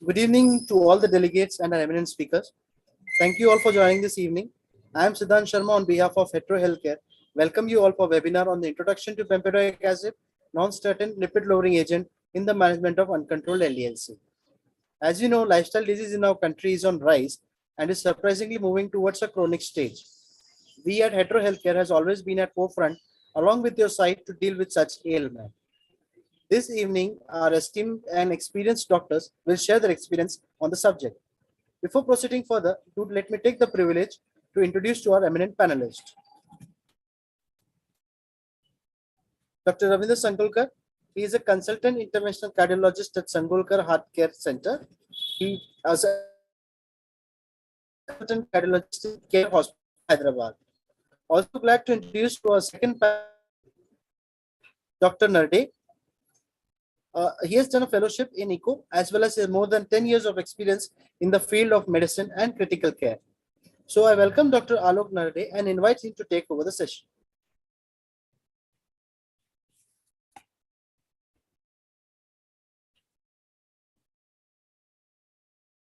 Good evening to all the delegates and our eminent speakers. Thank you all for joining this evening. I am Siddhant Sharma on behalf of Hetero Healthcare. Welcome you all for webinar on the introduction to bempedoic acid, non-statin lipid lowering agent in the management of uncontrolled LDL-C. As you know, lifestyle disease in our country is on rise and is surprisingly moving towards a chronic stage. We at Hetero Healthcare has always been at forefront along with your site to deal with such ailment. This evening, our esteemed and experienced doctors will share their experience on the subject. Before proceeding further, let me take the privilege to introduce to our eminent panelist. Dr. Ravindra Sangolkar. He is a consultant interventional cardiologist at Sangolkar Heart Care Center. He is a consultant cardiologist in Care Hospital, Hyderabad. Also glad to introduce to our second panelist, Dr. Narde. He has done a fellowship in ECO as well as more than 10 years of experience in the field of medicine and critical care. So I welcome Dr. Alok Narde and invite him to take over the session.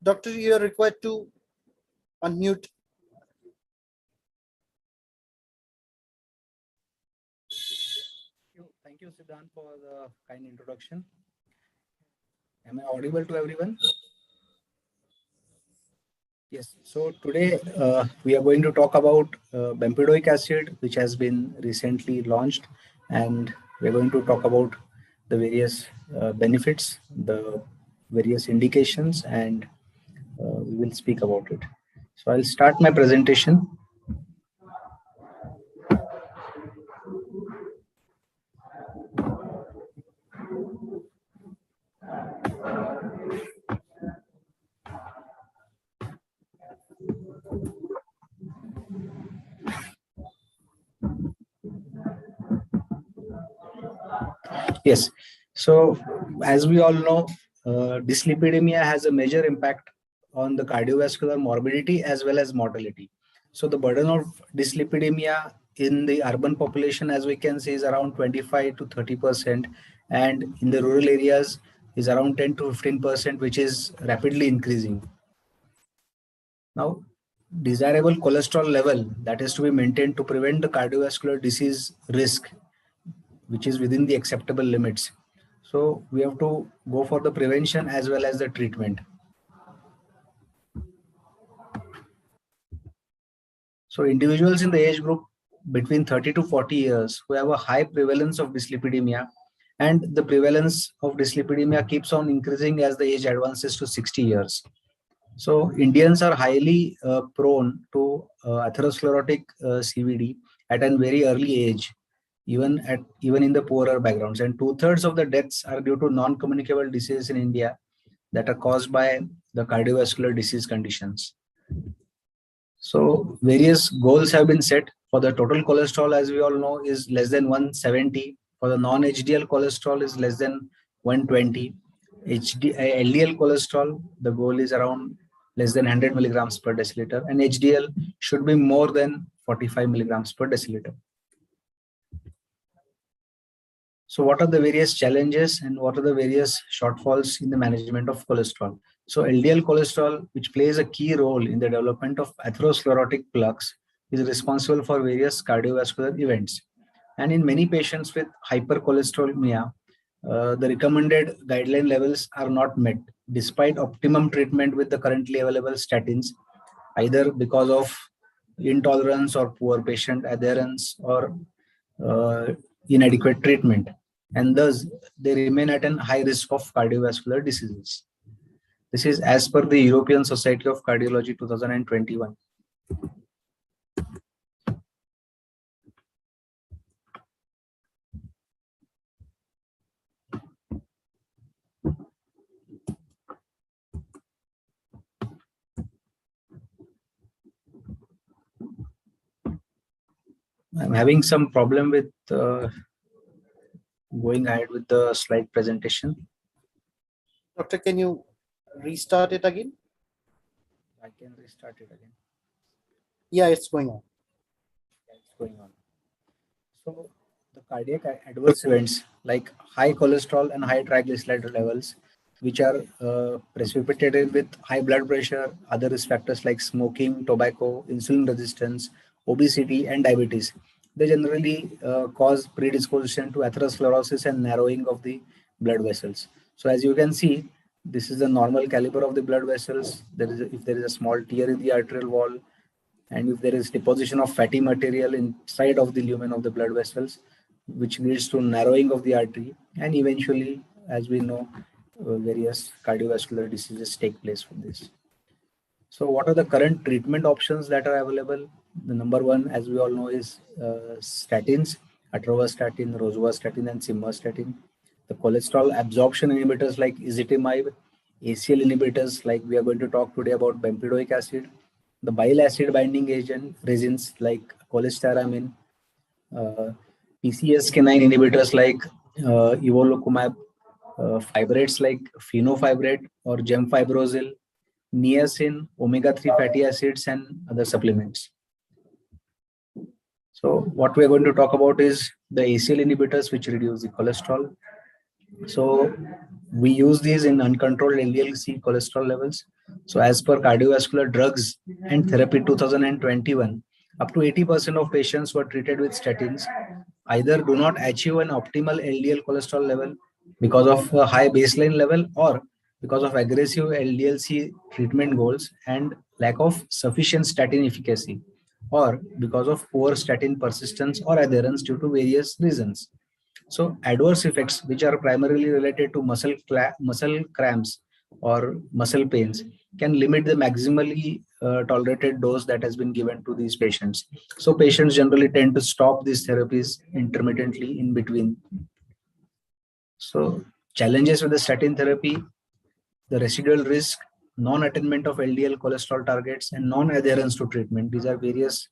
Doctor, you are required to unmute. Thank you, Siddhant, for the kind introduction. Am I audible to everyone? Yes. So today we are going to talk about bempedoic acid, which has been recently launched, and we're going to talk about the various benefits, the various indications, and we will speak about it. So I'll start my presentation. Yes. So as we all know, dyslipidemia has a major impact on the cardiovascular morbidity as well as mortality. So the burden of dyslipidemia in the urban population, as we can see, is around 25 to 30%, and in the rural areas is around 10 to 15%, which is rapidly increasing. Now, desirable cholesterol level that is to be maintained to prevent the cardiovascular disease risk, which is within the acceptable limits. So we have to go for the prevention as well as the treatment. So individuals in the age group between 30 to 40 years who have a high prevalence of dyslipidemia, and the prevalence of dyslipidemia keeps on increasing as the age advances to 60 years. So Indians are highly prone to atherosclerotic CVD at a very early age, even in the poorer backgrounds, and 2/3 of the deaths are due to non-communicable diseases in India that are caused by the cardiovascular disease conditions. So various goals have been set. For the total cholesterol, as we all know, is less than 170. For the non-HDL cholesterol is less than 120. LDL cholesterol, the goal is around less than 100 milligrams per deciliter, and HDL should be more than 45 milligrams per deciliter. So what are the various challenges and what are the various shortfalls in the management of cholesterol? So LDL cholesterol, which plays a key role in the development of atherosclerotic plaques, is responsible for various cardiovascular events. And in many patients with hypercholesterolemia, the recommended guideline levels are not met despite optimum treatment with the currently available statins, either because of intolerance or poor patient adherence or inadequate treatment, and thus they remain at a high risk of cardiovascular diseases. This is as per the European Society of Cardiology 2021. I'm having some problem with going ahead with the slide presentation. Doctor, can you restart it again? I can restart it again. Yeah, it's going on. It's going on. So the cardiac adverse events like high cholesterol and high triglyceride levels which are precipitated with high blood pressure, other risk factors like smoking, tobacco, insulin resistance, obesity, and diabetes. They generally cause predisposition to atherosclerosis and narrowing of the blood vessels. So as you can see, this is the normal caliber of the blood vessels. If there is a small tear in the arterial wall, and if there is deposition of fatty material inside of the lumen of the blood vessels, which leads to narrowing of the artery, and eventually, as we know, various cardiovascular diseases take place from this. So what are the current treatment options that are available? The number one, as we all know, is statins, atorvastatin, rosuvastatin, and simvastatin. The cholesterol absorption inhibitors like ezetimibe, ACL inhibitors like we are going to talk today about bempedoic acid, the bile acid binding agent resins like cholestyramine, PCSK9 inhibitors like evolocumab, fibrates like fenofibrate or gemfibrozil, niacin, omega-3 fatty acids, and other supplements. So what we are going to talk about is the ACL inhibitors, which reduce the cholesterol. So we use these in uncontrolled LDL-C cholesterol levels. So as per Cardiovascular Drugs and Therapy 2021, up to 80% of patients who are treated with statins either do not achieve an optimal LDL cholesterol level because of a high baseline level, or because of aggressive LDL-C treatment goals and lack of sufficient statin efficacy, or because of poor statin persistence or adherence due to various reasons. So adverse effects, which are primarily related to muscle cramps or muscle pains, can limit the maximally tolerated dose that has been given to these patients. So patients generally tend to stop these therapies intermittently in between. So challenges with the statin therapy: the residual risk, non-attainment of LDL cholesterol targets, and non-adherence to treatment. These are various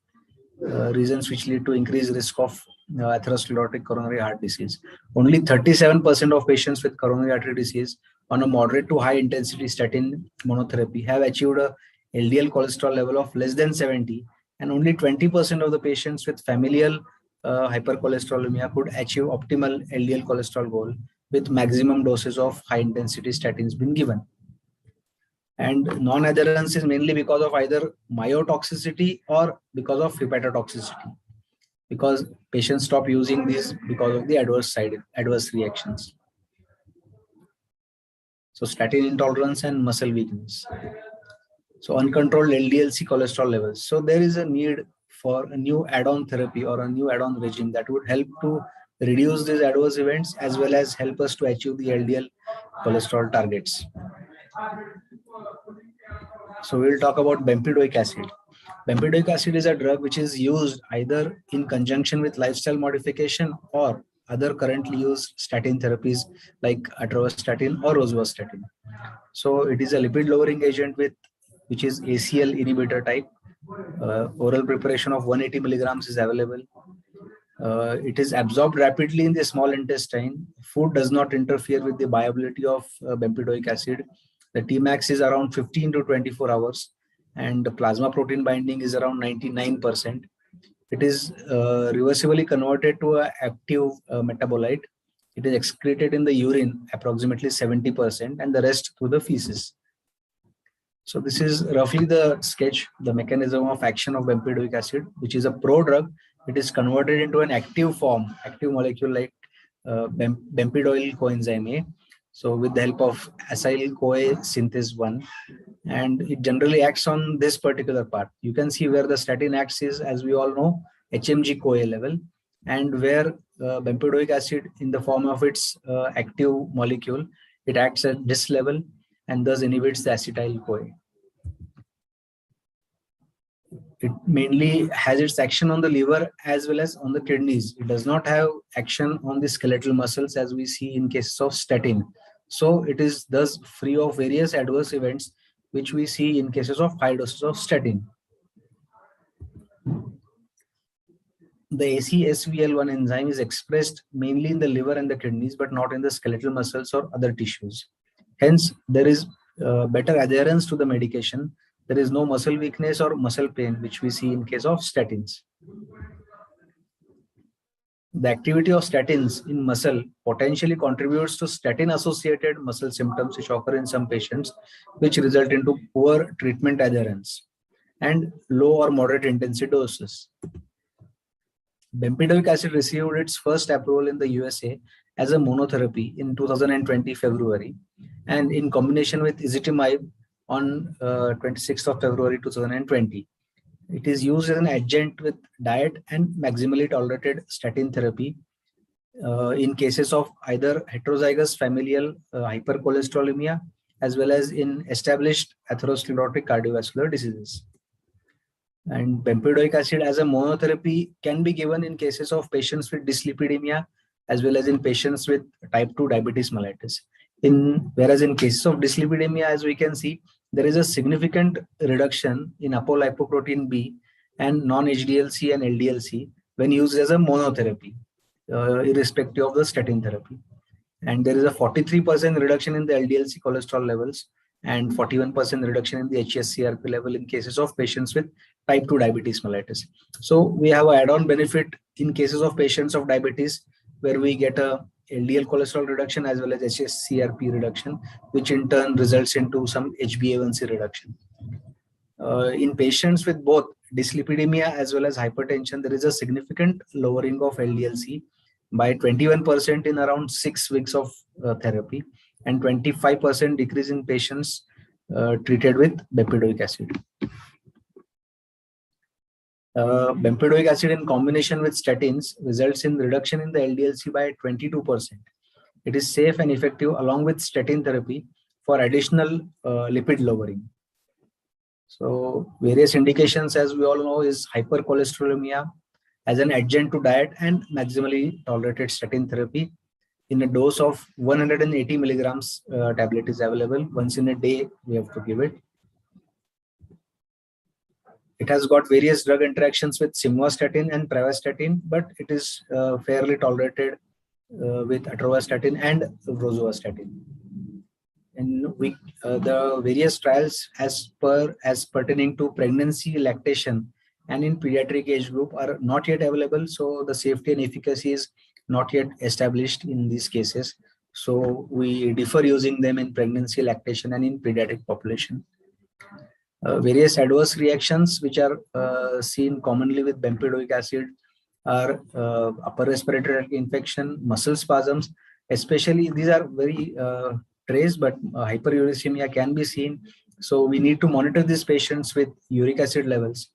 reasons which lead to increased risk of atherosclerotic coronary heart disease. Only 37% of patients with coronary artery disease on a moderate to high intensity statin monotherapy have achieved a LDL cholesterol level of less than 70, and only 20% of the patients with familial hypercholesterolemia could achieve optimal LDL cholesterol goal with maximum doses of high intensity statins being given. And non-adherence is mainly because of either myotoxicity or because of hepatotoxicity, because patients stop using these because of the adverse reactions. So statin intolerance and muscle weakness. So uncontrolled LDL-C cholesterol levels. So there is a need for a new add-on therapy or a new add-on regime that would help to reduce these adverse events as well as help us to achieve the LDL cholesterol targets. So we'll talk about bempedoic acid. Bempedoic acid is a drug which is used either in conjunction with lifestyle modification or other currently used statin therapies like atorvastatin or rosuvastatin. So it is a lipid lowering agent which is ACL inhibitor type. Oral preparation of 180 milligrams is available. It is absorbed rapidly in the small intestine. Food does not interfere with the viability of bempedoic acid. The Tmax is around 15 to 24 hours, and the plasma protein binding is around 99%. It is reversibly converted to an active metabolite. It is excreted in the urine, approximately 70%, and the rest through the feces. So this is roughly the sketch, the mechanism of action of bempedoic acid, which is a prodrug. It is converted into an active form, active molecule like bempedoyl coenzyme A. So with the help of acyl-CoA synthase 1, and it generally acts on this particular part. You can see where the statin acts is, as we all know, HMG-CoA level, and where bempedoic acid in the form of its active molecule, it acts at this level and thus inhibits the acetyl-CoA. It mainly has its action on the liver as well as on the kidneys. It does not have action on the skeletal muscles as we see in cases of statin. So it is thus free of various adverse events which we see in cases of high doses of statin. The ACSVL1 enzyme is expressed mainly in the liver and the kidneys, but not in the skeletal muscles or other tissues. Hence, there is better adherence to the medication. There is no muscle weakness or muscle pain, which we see in case of statins. The activity of statins in muscle potentially contributes to statin-associated muscle symptoms which occur in some patients, which result into poor treatment adherence and low or moderate intensity doses. Bempedoic acid received its first approval in the USA as a monotherapy in 2020 February, and in combination with ezetimibe on 26th of February 2020. It is used as an adjunct with diet and maximally tolerated statin therapy in cases of either heterozygous familial hypercholesterolemia as well as in established atherosclerotic cardiovascular diseases. And bempedoic acid as a monotherapy can be given in cases of patients with dyslipidemia as well as in patients with type 2 diabetes mellitus. Whereas in cases of dyslipidemia, as we can see, there is a significant reduction in apolipoprotein B and non-HDL-C and LDL-C when used as a monotherapy, irrespective of the statin therapy. And there is a 43% reduction in the LDL-C cholesterol levels and 41% reduction in the HSCRP level in cases of patients with type 2 diabetes mellitus. So we have an add-on benefit in cases of patients of diabetes where we get a LDL cholesterol reduction as well as HSCRP reduction, which in turn results into some HbA1c reduction. In patients with both dyslipidemia as well as hypertension, there is a significant lowering of LDL-C by 21% in around 6 weeks of therapy and 25% decrease in patients treated with bempedoic acid. Bempedoic acid in combination with statins results in reduction in the LDL-C by 22%. It is safe and effective along with statin therapy for additional lipid lowering. So various indications, as we all know, is hypercholesterolemia as an adjunct to diet and maximally tolerated statin therapy in a dose of 180 milligrams tablet is available. Once in a day, we have to give it. It has got various drug interactions with simvastatin and pravastatin, but it is fairly tolerated with atorvastatin and rosuvastatin. And the various trials as pertaining to pregnancy, lactation, and in pediatric age group are not yet available. So the safety and efficacy is not yet established in these cases. So we differ using them in pregnancy, lactation, and in pediatric population. Various adverse reactions which are seen commonly with bempedoic acid are upper respiratory tract infection, muscle spasms, especially these are very trace, but hyperuricemia can be seen. So we need to monitor these patients with uric acid levels.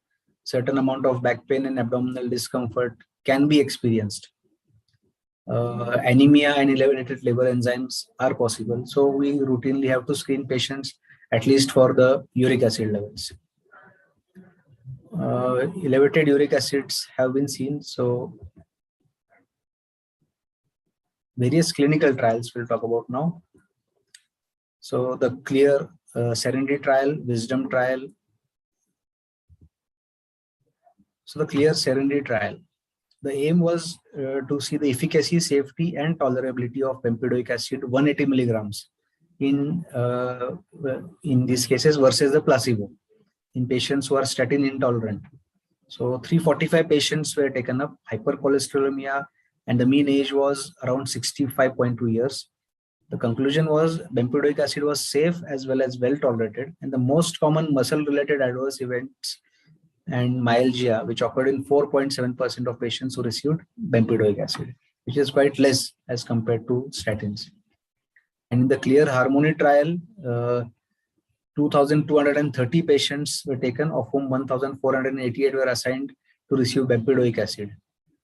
Certain amount of back pain and abdominal discomfort can be experienced. Anemia and elevated liver enzymes are possible. So we routinely have to screen patients at least for the uric acid levels. Elevated uric acids have been seen. So various clinical trials we'll talk about now. So the clear SERENITY trial, wisdom trial. So the clear SERENITY trial. The aim was to see the efficacy, safety, and tolerability of bempedoic acid 180 milligrams in these cases versus the placebo in patients who are statin intolerant. So 345 patients were taken up, hypercholesterolemia, and the mean age was around 65.2 years. The conclusion was bempedoic acid was safe as well as well tolerated, and the most common muscle-related adverse events and myalgia, which occurred in 4.7% of patients who received bempedoic acid, which is quite less as compared to statins. And in the clear harmony trial, 2,230 patients were taken, of whom 1,488 were assigned to receive bempedoic acid,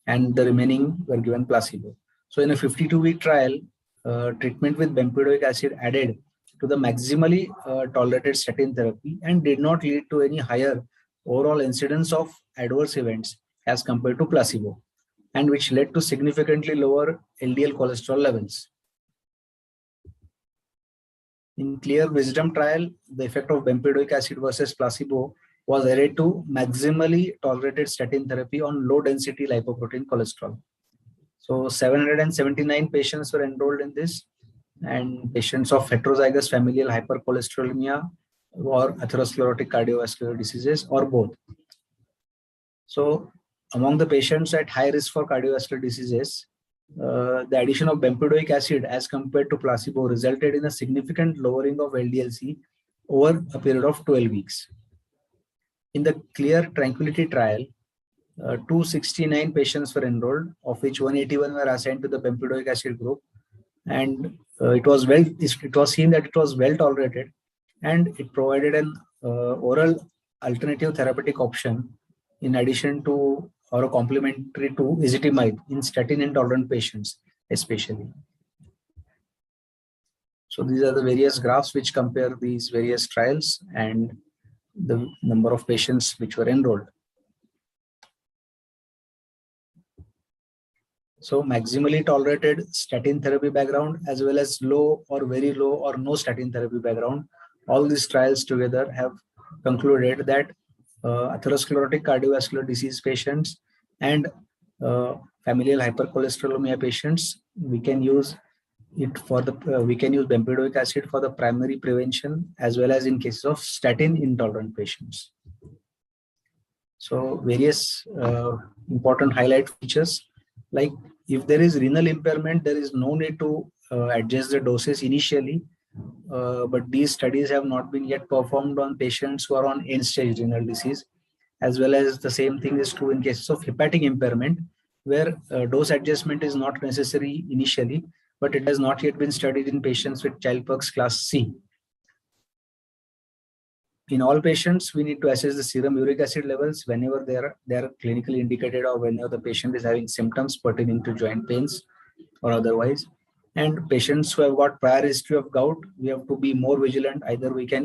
and the remaining were given placebo. So in a 52-week trial, treatment with bempedoic acid added to the maximally tolerated statin therapy and did not lead to any higher overall incidence of adverse events as compared to placebo, and which led to significantly lower LDL cholesterol levels. In clear wisdom trial, the effect of bempedoic acid versus placebo was added to maximally tolerated statin therapy on low density lipoprotein cholesterol. So 779 patients were enrolled in this, and patients of heterozygous familial hypercholesterolemia or atherosclerotic cardiovascular diseases or both. So among the patients at high risk for cardiovascular diseases, the addition of bempedoic acid as compared to placebo resulted in a significant lowering of LDL-C over a period of 12 weeks. In the clear TRANQUILITY trial, 269 patients were enrolled, of which 181 were assigned to the bempedoic acid group, and it was seen that it was well tolerated, and it provided an oral alternative therapeutic option in addition to or a complementary to ezetimibe in statin intolerant patients especially. So these are the various graphs which compare these various trials and the number of patients which were enrolled. So maximally tolerated statin therapy background as well as low or very low or no statin therapy background. All these trials together have concluded that atherosclerotic cardiovascular disease patients and familial hypercholesterolemia patients, we can use it for the we can use bempedoic acid for the primary prevention as well as in cases of statin intolerant patients. So various important highlight features, like if there is renal impairment, there is no need to adjust the doses initially, but these studies have not been yet performed on patients who are on end-stage renal disease, as well as the same thing is true in cases of hepatic impairment, where dose adjustment is not necessary initially, but it has not yet been studied in patients with Child-Pugh class C. In all patients, we need to assess the serum uric acid levels whenever they are clinically indicated or whenever the patient is having symptoms pertaining to joint pains or otherwise. And patients who have got prior history of gout, we have to be more vigilant. Either we can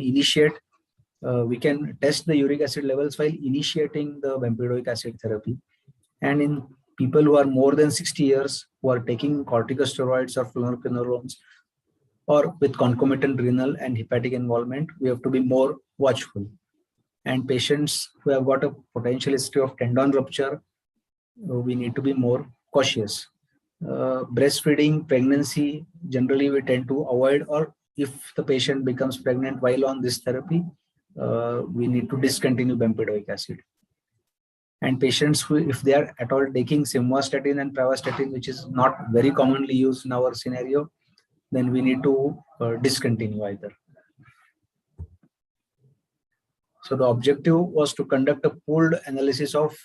we can test the uric acid levels while initiating the bempedoic acid therapy. And in people who are more than 60 years, who are taking corticosteroids or fluoroquinolones, or with concomitant renal and hepatic involvement, we have to be more watchful. And patients who have got a potential history of tendon rupture, we need to be more cautious. Breastfeeding, pregnancy, generally we tend to avoid, or if the patient becomes pregnant while on this therapy, we need to discontinue bempedoic acid. And patients who, if they are at all taking simvastatin and pravastatin, which is not very commonly used in our scenario, then we need to discontinue either. So the objective was to conduct a pooled analysis of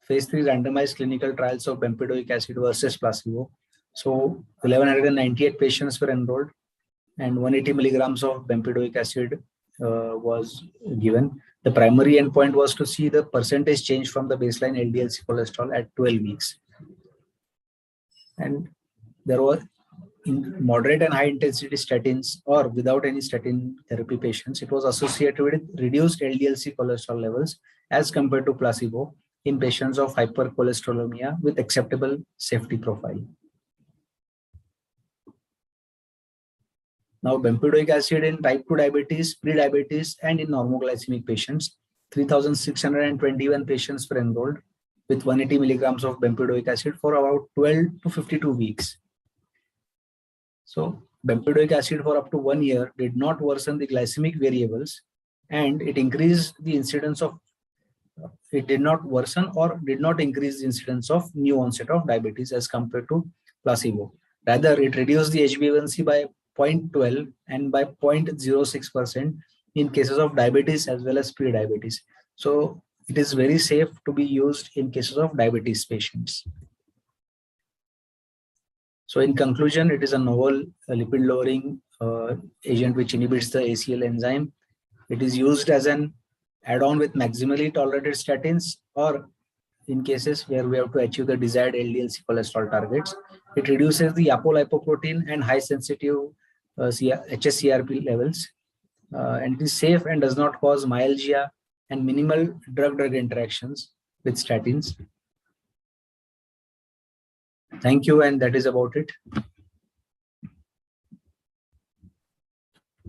phase 3 randomized clinical trials of bempedoic acid versus placebo. So 1198 patients were enrolled and 180 milligrams of bempedoic acid was given. The primary endpoint was to see the percentage change from the baseline LDL-C cholesterol at 12 weeks. And there was in moderate and high intensity statins or without any statin therapy patients, it was associated with reduced LDL-C cholesterol levels as compared to placebo in patients of hypercholesterolemia with acceptable safety profile. Now, bempedoic acid in type 2 diabetes, pre-diabetes, and in normoglycemic patients, 3,621 patients were enrolled with 180 milligrams of bempedoic acid for about 12 to 52 weeks. So bempedoic acid for up to 1 year did not worsen the glycemic variables, and it increased the incidence of, it did not worsen or did not increase the incidence of new onset of diabetes as compared to placebo. Rather, it reduced the HbA1c by 0.12 and by 0.06% in cases of diabetes as well as pre-diabetes. So it is very safe to be used in cases of diabetes patients. So in conclusion, it is a novel lipid lowering agent which inhibits the ACL enzyme. It is used as an add-on with maximally tolerated statins, or in cases where we have to achieve the desired LDL-C cholesterol targets. It reduces the apolipoprotein and high sensitive HSCRP levels, and it is safe and does not cause myalgia and minimal drug-drug interactions with statins. Thank you, and that is about it.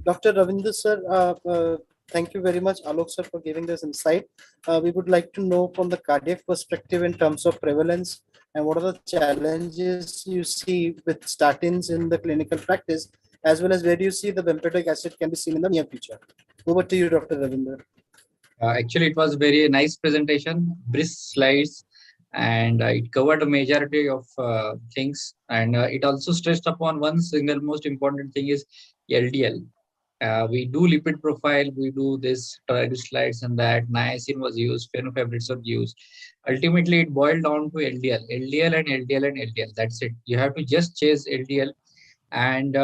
Dr. Ravindra sir, thank you very much, Alok sir, for giving this insight. We would like to know from the cardiac perspective in terms of prevalence and what are the challenges you see with statins in the clinical practice, as well as where do you see the bempedoic acid can be seen in the near future. Over to you, Dr. Ravindra. Actually, it was very nice presentation, brisk slides, and it covered a majority of things, and it also stressed upon one single most important thing is LDL. We do lipid profile, we do this triglycerides and that, niacin was used, fenofibrates was used. Ultimately, it boiled down to LDL, LDL and LDL and LDL. That's it. You have to just chase LDL. And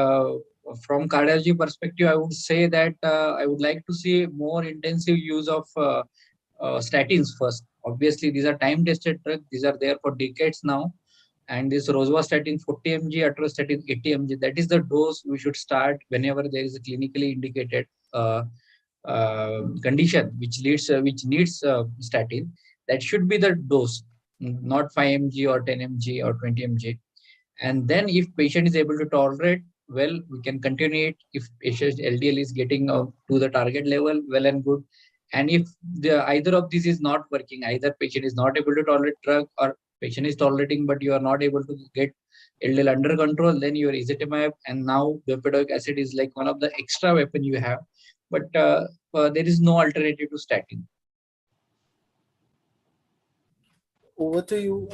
from cardiology perspective, I would say that I would like to see more intensive use of statins first. Obviously, these are time-tested drugs. These are there for decades now. And this rosuvastatin 40 mg, atorvastatin 80 mg, that is the dose we should start whenever there is a clinically indicated condition which needs statin. That should be the dose, not 5 mg or 10 mg or 20 mg. And then if patient is able to tolerate, well, we can continue it. If patient LDL is getting to the target level, well and good. And if either of these is not working, either patient is not able to tolerate drug or patient is tolerating, but you are not able to get LDL under control, then your ezetimibe and now bempedoic acid is like one of the extra weapon you have. But there is no alternative to statin. Over to you.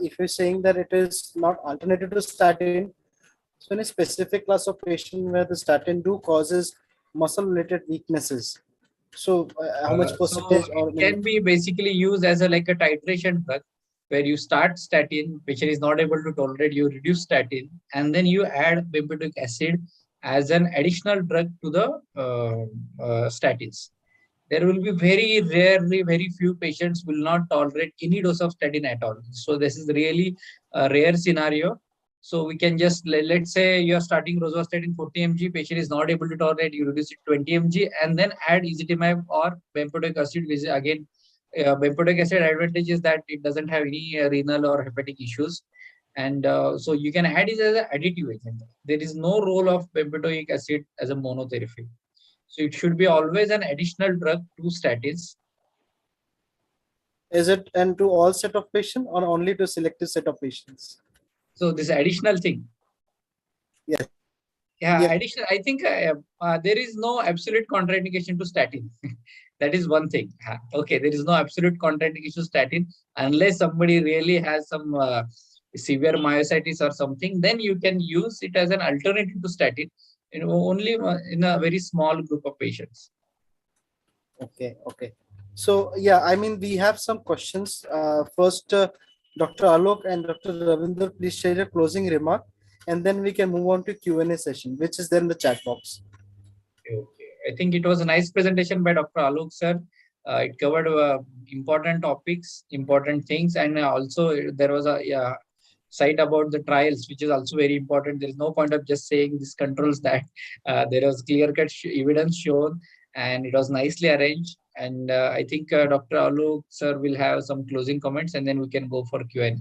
If you're saying that it is not alternative to statin, so in a specific class of patient where the statin do causes muscle-related weaknesses. So how much percentage? So it can be basically used as a like a titration drug, where you start statin, patient is not able to tolerate, you reduce statin, and then you add bempedoic acid as an additional drug to the statins. There will be very few patients will not tolerate any dose of statin at all. So this is really a rare scenario. So we can just, let's say you are starting rosuvastatin 40 mg, patient is not able to tolerate, you reduce it 20 mg, and then add ezetimibe or bempedoic acid, which again, bempedoic acid advantage is that it doesn't have any renal or hepatic issues. And so you can add it as an additive agent. There is no role of bempedoic acid as a monotherapy. So it should be always an additional drug to statins. Is it and to all set of patients or only to selected set of patients? So this additional thing. Yes. Yeah, additional. I think there is no absolute contraindication to statin. That is one thing. Okay, there is no absolute contraindication to statin unless somebody really has some severe myositis or something. Then you can use it as an alternative to statin. Only in a very small group of patients. Okay. So yeah, we have some questions. First, Dr. Alok and Dr. Ravindra, please share your closing remark, and then we can move on to Q&A session, which is there in the chat box. Okay. I think it was a nice presentation by Dr. Alok sir. It covered important topics, important things, and also there was a site about the trials, which is also very important. There is no point of just saying this controls that. There was clear-cut evidence shown, and it was nicely arranged. And I think Dr. Alok sir will have some closing comments, and then we can go for Q&A.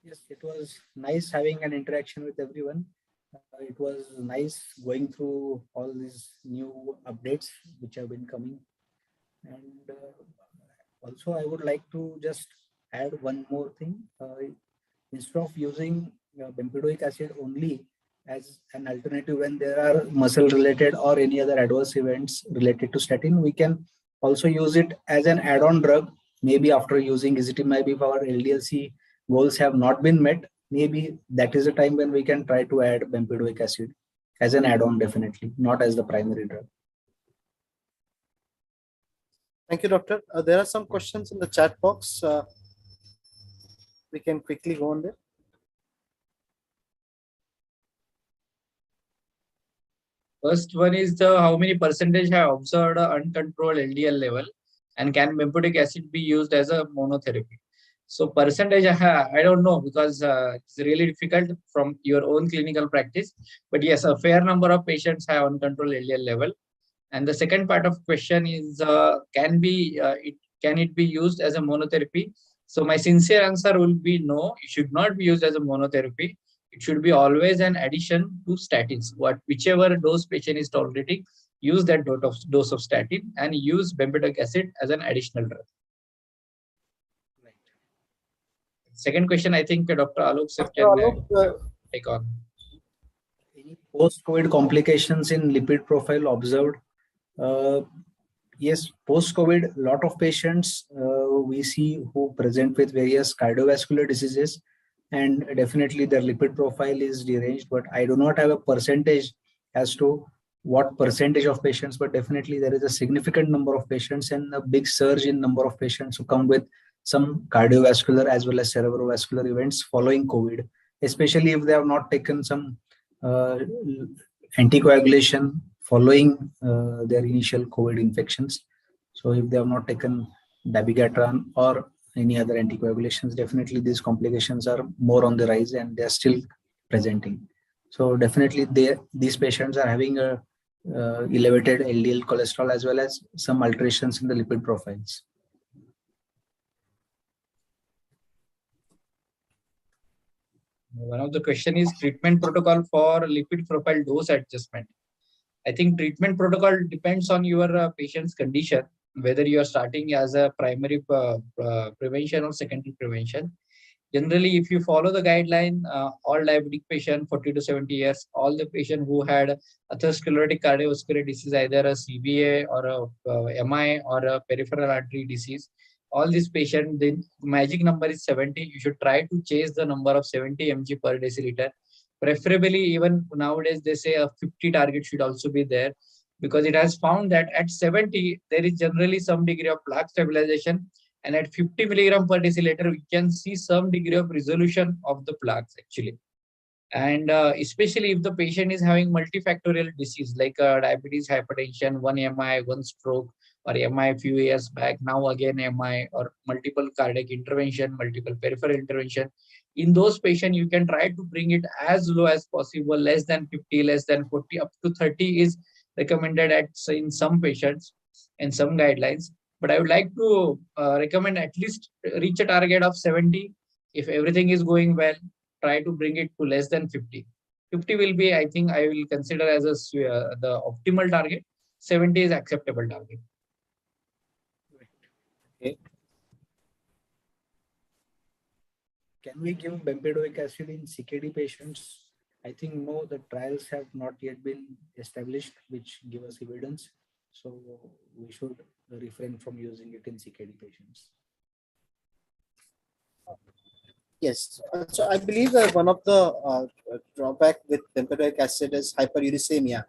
Yes, it was nice having an interaction with everyone. It was nice going through all these new updates which have been coming. And also I would like to just add one more thing. Instead of using bempedoic acid only as an alternative when there are muscle related or any other adverse events related to statin, we can also use it as an add-on drug. Maybe after using ezetimibe, if our LDL-C goals have not been met, maybe that is a time when we can try to add bempedoic acid as an add-on, definitely not as the primary drug. Thank you, doctor. There are some questions in the chat box. We can quickly go on there. First one is how many percentage have observed uncontrolled LDL level, and can bempedoic acid be used as a monotherapy? So percentage, I don't know, because it's really difficult from your own clinical practice. But yes, a fair number of patients have uncontrolled LDL level. And the second part of question is, can it be used as a monotherapy? So my sincere answer will be no, it should not be used as a monotherapy. It should be always an addition to statins. Whichever dose patient is tolerating, use that dose of statin and use bempedoic acid as an additional drug. Right. Second question, I think Dr. Alok sir can take on. Any post-COVID complications in lipid profile observed? Yes, post-COVID, lot of patients we see who present with various cardiovascular diseases, and definitely their lipid profile is deranged. But I do not have a percentage as to what percentage of patients, but definitely there is a significant number of patients and a big surge in number of patients who come with some cardiovascular as well as cerebrovascular events following COVID, especially if they have not taken some anticoagulation following their initial COVID infections. So if they have not taken dabigatran or any other anticoagulations, definitely these complications are more on the rise and they are still presenting. So definitely these patients are having a elevated LDL cholesterol as well as some alterations in the lipid profiles. One of the question is treatment protocol for lipid profile dose adjustment. I think treatment protocol depends on your patient's condition, whether you are starting as a primary prevention or secondary prevention. Generally, if you follow the guideline, all diabetic patient 40 to 70 years, all the patient who had atherosclerotic cardiovascular disease, either a CVA or a MI or a peripheral artery disease, all these patients, the magic number is 70. You should try to chase the number of 70 mg per deciliter. Preferably, even nowadays, they say a 50 target should also be there, because it has found that at 70, there is generally some degree of plaque stabilization. And at 50 milligram per deciliter, we can see some degree of resolution of the plaques actually. And especially if the patient is having multifactorial disease like diabetes, hypertension, one MI, one stroke, or MI a few years back, now again MI, or multiple cardiac intervention, multiple peripheral intervention. In those patients, you can try to bring it as low as possible, less than 50, less than 40, up to 30 is recommended in some patients and some guidelines. But I would like to recommend at least reach a target of 70. If everything is going well, try to bring it to less than 50. 50 will be, I think, I will consider as the optimal target. 70 is acceptable target. Okay. Can we give bempedoic acid in CKD patients? I think no, the trials have not yet been established which give us evidence. So we should refrain from using it in CKD patients. Yes, so I believe that one of the drawback with bempedoic acid is hyperuricemia.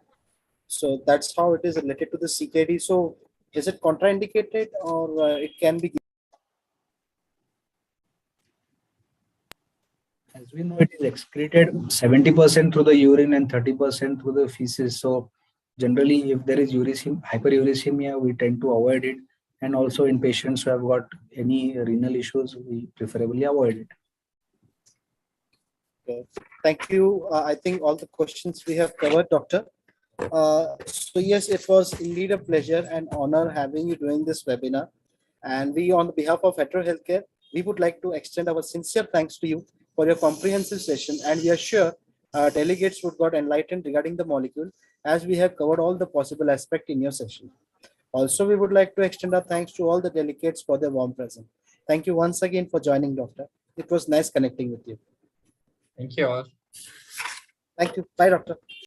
So that's how it is related to the CKD. So is it contraindicated, or it can be? As we know, it is excreted 70% through the urine and 30% through the feces. So generally, if there is hyperuricemia, we tend to avoid it. And also in patients who have got any renal issues, we preferably avoid it. Okay. Thank you. I think all the questions we have covered, Doctor. So yes, it was indeed a pleasure and honor having you doing this webinar. And we, on behalf of Hetero Healthcare, we would like to extend our sincere thanks to you for your comprehensive session. And we are sure delegates would got enlightened regarding the molecule, as we have covered all the possible aspects in your session. Also, we would like to extend our thanks to all the delegates for their warm presence. Thank you once again for joining, Doctor. It was nice connecting with you. Thank you all. Thank you. Bye, Doctor.